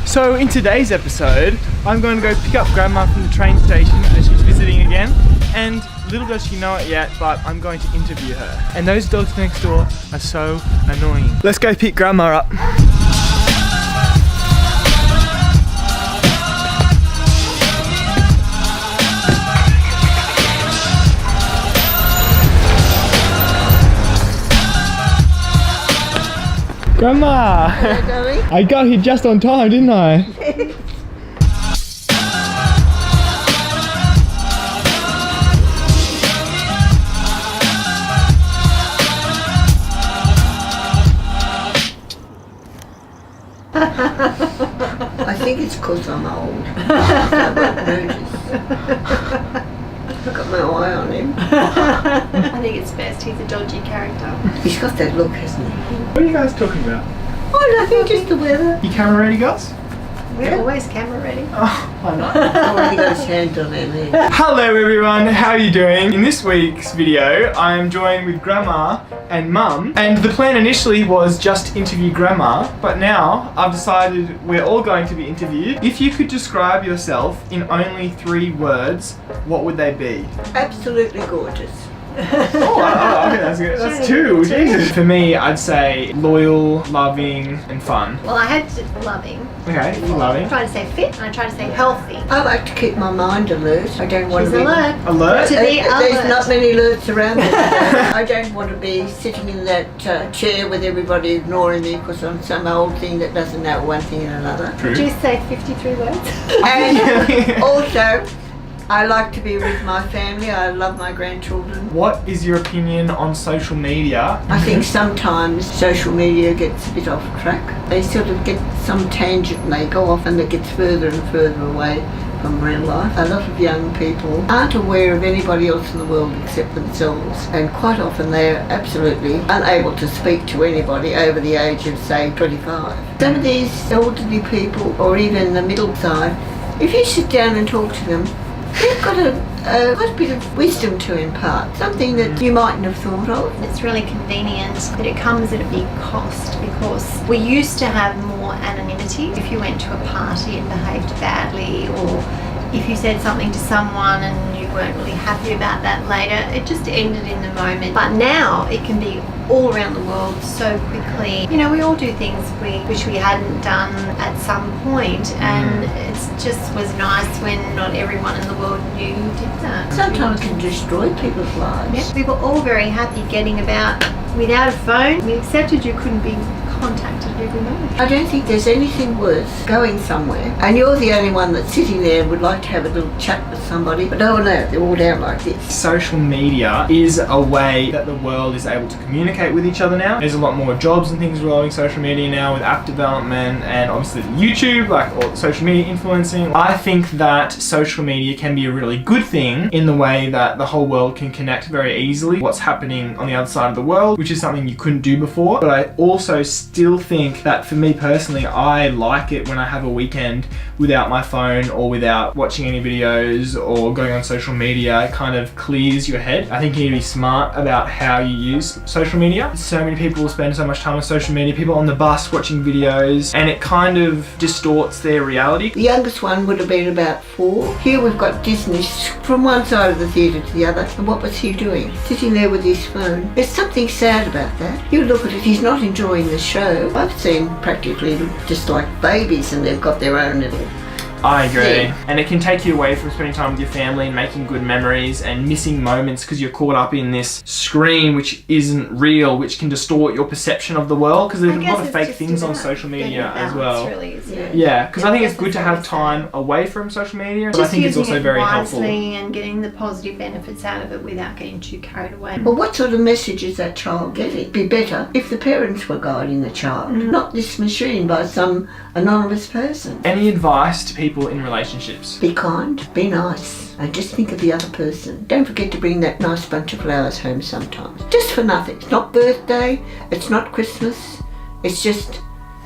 So in today's episode, I'm going to go pick up Grandma from the train station as she's visiting again, and little does she know it yet, but I'm going to interview her. And those dogs next door are so annoying. Let's go pick Grandma up. Grandma! Hello, I got here just on time, didn't I? I think it's because I'm old. I won't notice. I've got my eye on him. I think it's best. He's a dodgy character. He's got that look, hasn't he? What are you guys talking about? Oh, nothing, just the weather. You camera ready, girls? We're always camera ready. Oh, why not? Already got his hand on him there. Hello everyone, how are you doing? In this week's video, I am joined with Grandma and Mum, and the plan initially was just to interview Grandma, but now I've decided we're all going to be interviewed. If you could describe yourself in only 3 words, what would they be? Absolutely gorgeous. Oh, okay, that's good. That's 2, Jesus. For me, I'd say loyal, loving, and fun. Well, I had to loving. Okay, loving. I tried to say fit, and I tried to say healthy. I like to keep my mind alert. I don't want She's to be... alert. Alert? To be There's alert. not many alerts around me. I don't want to be sitting in that chair with everybody ignoring me because I'm some old thing that doesn't know one thing and another. True. Did you say 53 words? And also, I like to be with my family. I love my grandchildren. What is your opinion on social media? I think sometimes social media gets a bit off track. They sort of get some tangent and they go off and it gets further and further away from real life. A lot of young people aren't aware of anybody else in the world except themselves, and quite often they're absolutely unable to speak to anybody over the age of, say, 25. Some of these elderly people, or even the middle side, if you sit down and talk to them, they've got quite a bit of wisdom to impart, something that you mightn't have thought of. It's really convenient, but it comes at a big cost because we used to have more anonymity. If you went to a party and behaved badly, or if you said something to someone and you weren't really happy about that later, it just ended in the moment. But now it can be all around the world so quickly. You know, we all do things we wish we hadn't done at some point, and it just was nice when not everyone in the world knew you did that. Sometimes it can destroy people's lives. Yeah, we were all very happy getting about without a phone. We accepted you couldn't be contacted every moment. I don't think there's anything worse going somewhere and you're the only one that's sitting there and would like to have a little chat with somebody, but oh no, they're all down like this. Social media is a way that the world is able to communicate with each other now. There's a lot more jobs and things rolling social media now with app development and obviously YouTube, like all social media influencing. I think that social media can be a really good thing in the way that the whole world can connect very easily what's happening on the other side of the world, which is something you couldn't do before. But I also still think that for me personally, I like it when I have a weekend without my phone or without watching any videos or going on social media. It kind of clears your head. I think you need to be smart about how you use social media. So many people spend so much time on social media, people on the bus watching videos, and it kind of distorts their reality. The youngest one would have been about 4. Here we've got Disney from one side of the theatre to the other, and what was he doing? Sitting there with his phone. There's something sad about that. You look at it, he's not enjoying the show. I've seen practically just like babies and they've got their own little... I agree. Yeah. And it can take you away from spending time with your family and making good memories and missing moments because you're caught up in this screen which isn't real, which can distort your perception of the world, because there's a lot of fake things on social media as well. Really, isn't it? Yeah, because I think it's good to have time away from social media, but I think it's also very helpful. And getting the positive benefits out of it without getting too carried away. Well, what sort of message is that child getting? It'd be better if the parents were guiding the child, not this machine by some anonymous person. Any advice to people in relationships? Be kind, be nice, and just think of the other person. Don't forget to bring that nice bunch of flowers home sometimes. Just for nothing. It's not birthday, it's not Christmas, it's just,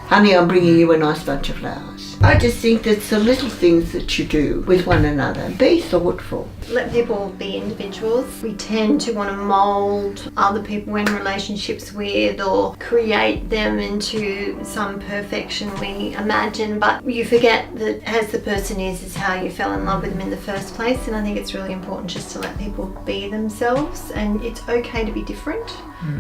honey, I'm bringing you a nice bunch of flowers. I just think that's the little things that you do with one another. Be thoughtful. Let people be individuals. We tend to want to mould other people we're in relationships with or create them into some perfection we imagine, but you forget that as the person is how you fell in love with them in the first place. And I think it's really important just to let people be themselves, and it's okay to be different.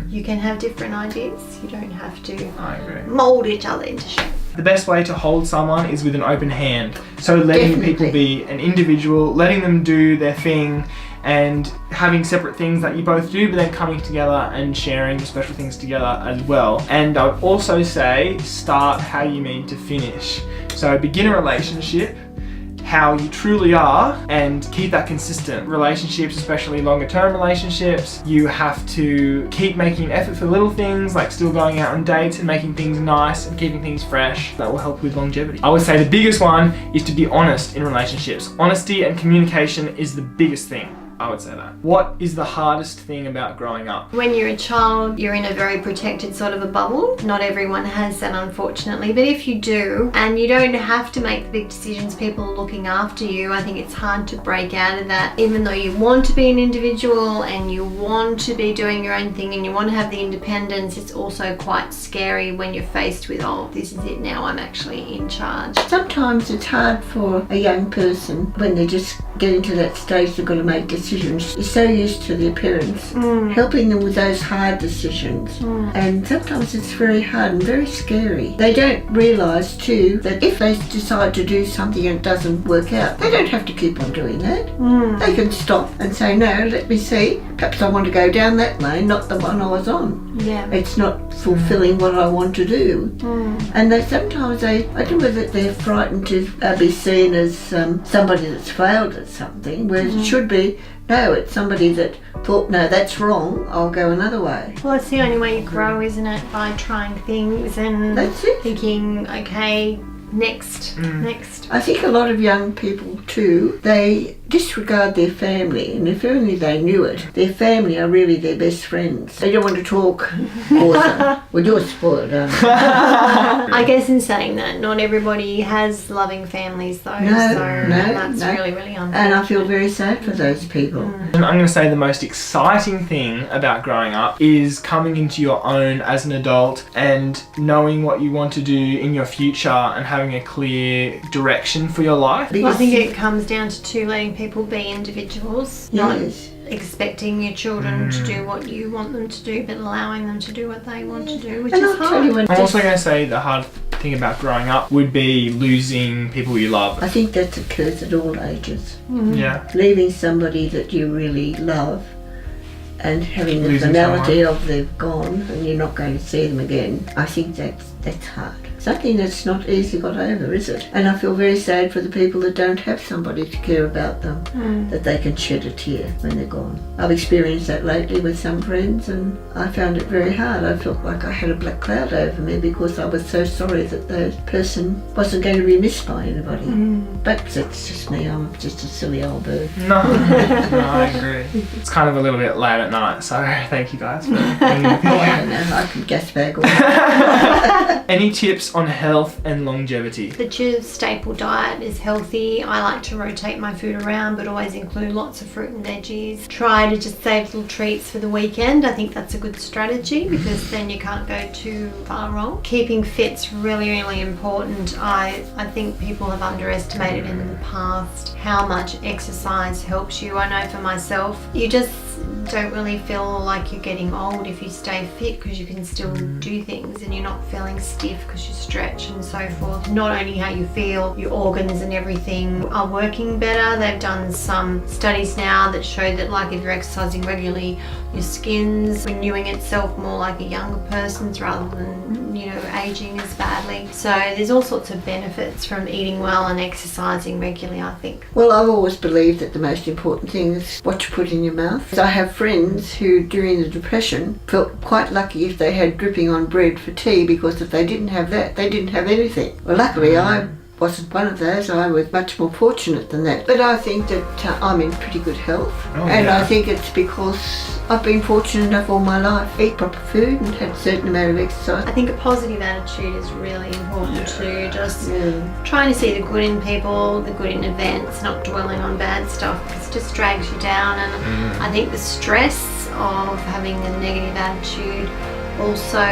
You can have different ideas. You don't have to mould each other into shape. The best way to hold someone is with an open hand. So letting people be an individual, letting them do their thing, and having separate things that you both do, but then coming together and sharing special things together as well. And I would also say, start how you mean to finish. So begin a relationship how you truly are and keep that consistent. Relationships, especially longer term relationships, you have to keep making an effort for little things like still going out on dates and making things nice and keeping things fresh. That will help with longevity. I would say the biggest one is to be honest in relationships. Honesty and communication is the biggest thing. I would say that. What is the hardest thing about growing up? When you're a child, you're in a very protected sort of a bubble. Not everyone has that, unfortunately, but if you do, and you don't have to make the big decisions, people are looking after you, I think it's hard to break out of that. Even though you want to be an individual and you want to be doing your own thing and you want to have the independence, it's also quite scary when you're faced with, oh, this is it now, I'm actually in charge. Sometimes it's hard for a young person when they just get into that stage they've got to make decisions. You're so used to their parents helping them with those hard decisions, and sometimes it's very hard and very scary. They don't realise too that if they decide to do something and it doesn't work out, they don't have to keep on doing that. They can stop and say, no, let me see, perhaps I want to go down that lane, not the one I was on. It's not fulfilling what I want to do. And they sometimes I don't know whether they're frightened to be seen as somebody that's failed at something, whereas it should be, no, it's somebody that thought, no, that's wrong, I'll go another way. Well, it's the only way you grow, isn't it? By trying things and thinking, okay, next. I think a lot of young people too, they disregard their family, and if only they knew it, their family are really their best friends. They don't want to talk awesome. Well, you're spoiled, aren't you? I guess in saying that, not everybody has loving families though, that's really, really unfortunate. And I feel very sad for those people. And I'm going to say the most exciting thing about growing up is coming into your own as an adult and knowing what you want to do in your future and having a clear direction for your life. Well, I think it comes down to letting people be individuals, not expecting your children to do what you want them to do, but allowing them to do what they want to do, which is hard. I'm also going to say the hard thing about growing up would be losing people you love. I think that occurs at all ages. Yeah. Leaving somebody that you really love and having the finality of they've gone and you're not going to see them again. I think that's hard. Something that's not easily got over, is it? And I feel very sad for the people that don't have somebody to care about them, that they can shed a tear when they're gone. I've experienced that lately with some friends and I found it very hard. I felt like I had a black cloud over me because I was so sorry that that person wasn't going to be missed by anybody. But that's just me, I'm just a silly old bird. No, I agree. It's kind of a little bit late at night, so thank you guys for being with me. I know, I can gas bag all. Any tips on health and longevity? That your staple diet is healthy. I like to rotate my food around, but always include lots of fruit and veggies. Try to just save little treats for the weekend. I think that's a good strategy because then you can't go too far wrong. Keeping fit's really, really important. I think people have underestimated in the past how much exercise helps you. I know for myself, you just don't really feel like you're getting old if you stay fit because you can still do things and you're not feeling stiff because you stretch and so forth. Not only how you feel, your organs and everything are working better. They've done some studies now that show that like if you're exercising regularly, your skin's renewing itself more like a younger person's rather than, you know, aging as badly. So there's all sorts of benefits from eating well and exercising regularly, I think. Well, I've always believed that the most important thing is what you put in your mouth. I have friends who during the Depression felt quite lucky if they had dripping on bread for tea because if they didn't have that, they didn't have anything. Well, luckily I wasn't one of those. I was much more fortunate than that. But I think that I'm in pretty good health. And I think it's because I've been fortunate enough all my life to eat proper food and had a certain amount of exercise. I think a positive attitude is really important too. Just trying to see the good in people, the good in events, not dwelling on bad stuff because it just drags you down. And I think the stress of having a negative attitude also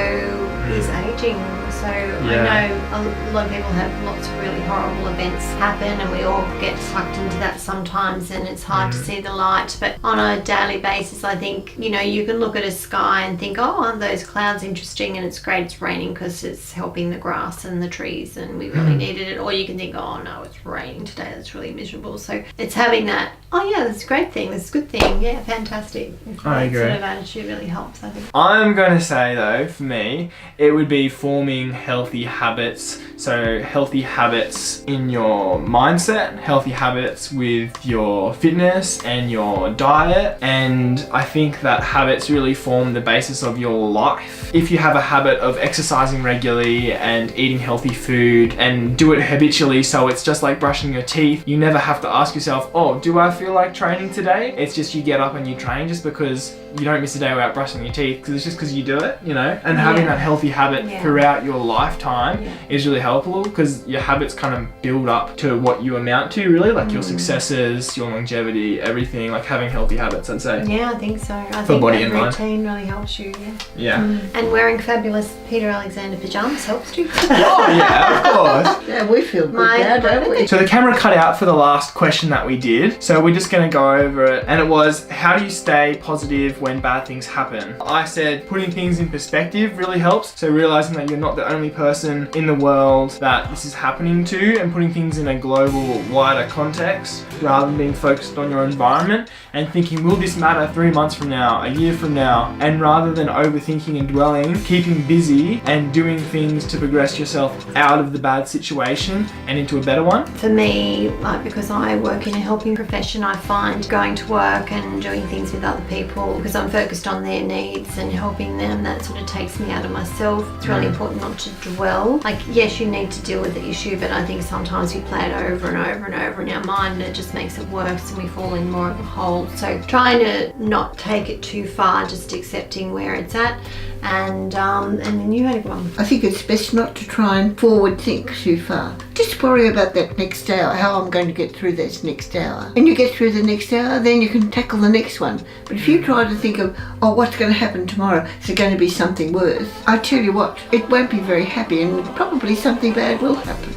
is aging. So I know a lot of people have lots of really horrible events happen and we all get sucked into that sometimes and it's hard to see the light. But on a daily basis, I think, you know, you can look at a sky and think, oh, aren't those clouds interesting? And it's great it's raining because it's helping the grass and the trees and we really needed it. Or you can think, oh no, it's raining today, that's really miserable. So it's having that, oh yeah, that's a great thing, that's a good thing, yeah, fantastic. I agree. That sort of attitude really helps, I think. I'm going to say though, for me, it would be forming healthy habits. So healthy habits in your mindset, healthy habits with your fitness and your diet. And I think that habits really form the basis of your life. If you have a habit of exercising regularly and eating healthy food and do it habitually, so it's just like brushing your teeth, you never have to ask yourself, oh, do I feel like training today? It's just you get up and you train just because you don't miss a day without brushing your teeth, because it's just because you do it, you know? And having that healthy habit throughout your lifetime is really helpful, because your habits kind of build up to what you amount to, really, like your successes, your longevity, everything, like having healthy habits, I'd say. Yeah, I think so. I think body that and mind. routine really helps you, Yeah. And wearing fabulous Peter Alexander pyjamas helps too. Oh yeah, of course. Yeah, we feel good now, don't we? So the camera cut out for the last question that we did, so we're just going to go over it, and it was, how do you stay positive when bad things happen? I said putting things in perspective really helps, so realizing that you're not the only person in the world that this is happening to, and putting things in a global, wider context rather than being focused on your environment and thinking, will this matter 3 months from now, a year from now? And rather than overthinking and dwelling, keeping busy and doing things to progress yourself out of the bad situation and into a better one. For me, like, because I work in a helping profession, I find going to work and doing things with other people, because I'm focused on their needs and helping them, that sort of takes me out of myself. It's really important not to dwell. Like, yes, you need to deal with the issue, but I think sometimes we play it over and over and over in our mind and it just makes it worse and we fall in more of a hole. So trying to not take it too far, just accepting where it's at. And then you had a one. I think it's best not to try and forward think too far. Just worry about that next hour, how I'm going to get through this next hour. And you get through the next hour, then you can tackle the next one. But if you try to think of, oh, what's going to happen tomorrow? Is it going to be something worse? I tell you what, it won't be very happy and probably something bad will happen.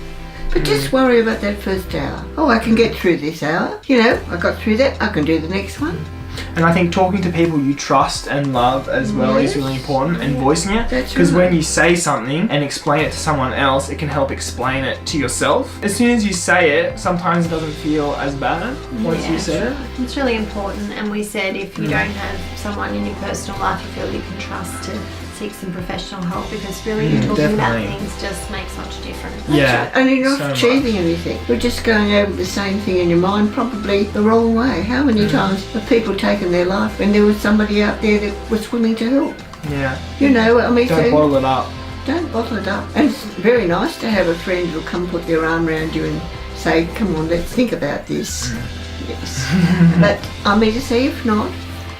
But just worry about that first hour. Oh, I can get through this hour. You know, I got through that, I can do the next one. And I think talking to people you trust and love as well is really important, and voicing it. Because right. when you say something and explain it to someone else, it can help explain it to yourself. As soon as you say it, sometimes it doesn't feel as bad once you say it. It's really important, and we said if you don't have someone in your personal life you feel you can trust to seek some professional help, because really talking about things just makes such a difference. Yeah. And you're not achieving anything. You're just going over the same thing in your mind, probably the wrong way. How many times have people taken their life when there was somebody out there that was willing to help? Yeah. You know, I mean, don't bottle it up. Don't bottle it up. And it's very nice to have a friend who'll come put their arm around you and say, come on, let's think about this. Yes. But I mean to say, if not,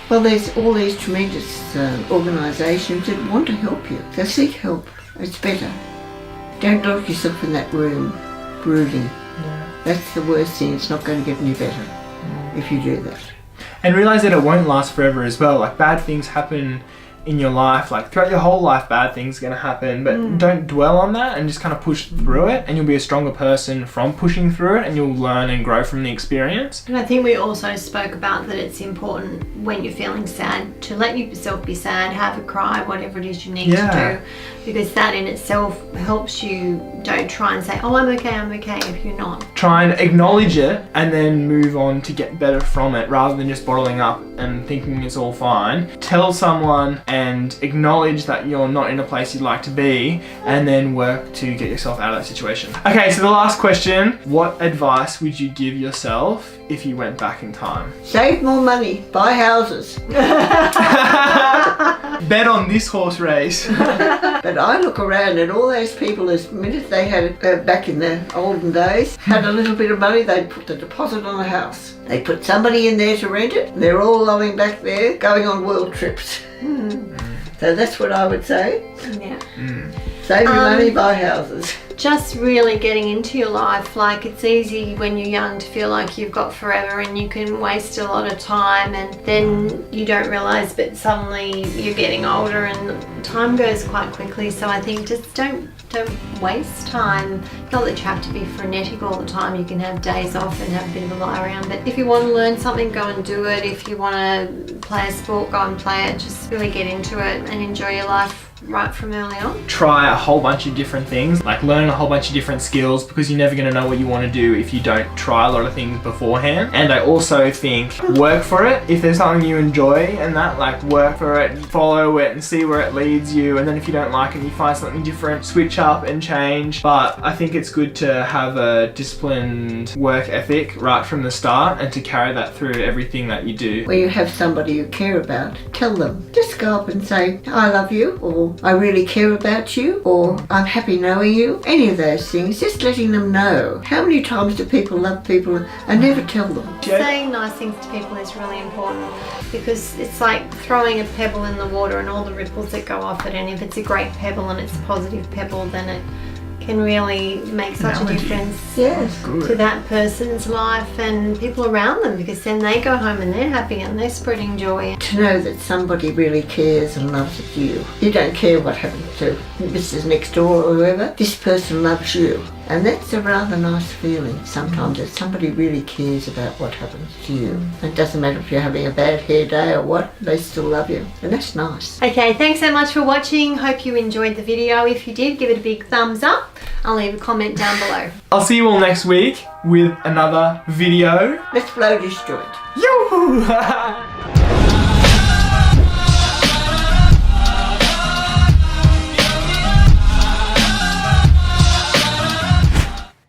well, there's all these tremendous organisations that want to help you. So seek help. It's better. Don't lock yourself in that room brooding. Yeah. That's the worst thing. It's not going to get any better if you do that. And realise that it won't last forever as well. Like, bad things happen in your life, like throughout your whole life bad things are going to happen, but don't dwell on that and just kind of push through it, and you'll be a stronger person from pushing through it, and you'll learn and grow from the experience. And I think we also spoke about that it's important when you're feeling sad to let yourself be sad, have a cry, whatever it is you need to do, because that in itself helps you. Don't try and say, oh, I'm okay if you're not. Try and acknowledge it and then move on to get better from it, rather than just bottling up and thinking it's all fine. Tell someone and acknowledge that you're not in a place you'd like to be, and then work to get yourself out of that situation. Okay, so the last question, what advice would you give yourself if you went back in time? Save more money, buy houses. Bet on this horse race. But I look around and all those people, as minute they had back in the olden days, had a little bit of money, they'd put the deposit on a house. They put somebody in there to rent it. They're all lying back there going on world trips. So that's what I would say. Yeah. Save your money, buy houses. Just really getting into your life. Like, it's easy when you're young to feel like you've got forever and you can waste a lot of time, and then you don't realise, but suddenly you're getting older and time goes quite quickly. So I think just don't waste time. Not that you have to be frenetic all the time. You can have days off and have a bit of a lie around, but if you want to learn something, go and do it. If you want to play a sport, go and play it. Just really get into it and enjoy your life right from early on. Try a whole bunch of different things, like learn a whole bunch of different skills, because you're never going to know what you want to do if you don't try a lot of things beforehand. And I also think work for it. If there's something you enjoy and that, like, work for it, follow it and see where it leads you, and then if you don't like it, you find something different, switch up and change. But I think it's good to have a disciplined work ethic right from the start and to carry that through everything that you do. When you have somebody you care about, tell them. Just go up and say, I love you, or I really care about you, or I'm happy knowing you. Any of those things, just letting them know. How many times do people love people and never tell them? Saying nice things to people is really important, because it's like throwing a pebble in the water and all the ripples that go off it, and if it's a great pebble and it's a positive pebble, then it can really make such a difference to that person's life and people around them, because then they go home and they're happy and they're spreading joy. To know that somebody really cares and loves you. You don't care what happens to Mrs. Next Door or whoever. This person loves you. And that's a rather nice feeling sometimes, that somebody really cares about what happens to you. It doesn't matter if you're having a bad hair day or what, they still love you. And that's nice. Okay, thanks so much for watching. Hope you enjoyed the video. If you did, give it a big thumbs up. I'll leave a comment down below. I'll see you all next week with another video. Let's blow this joint. Yoo-hoo!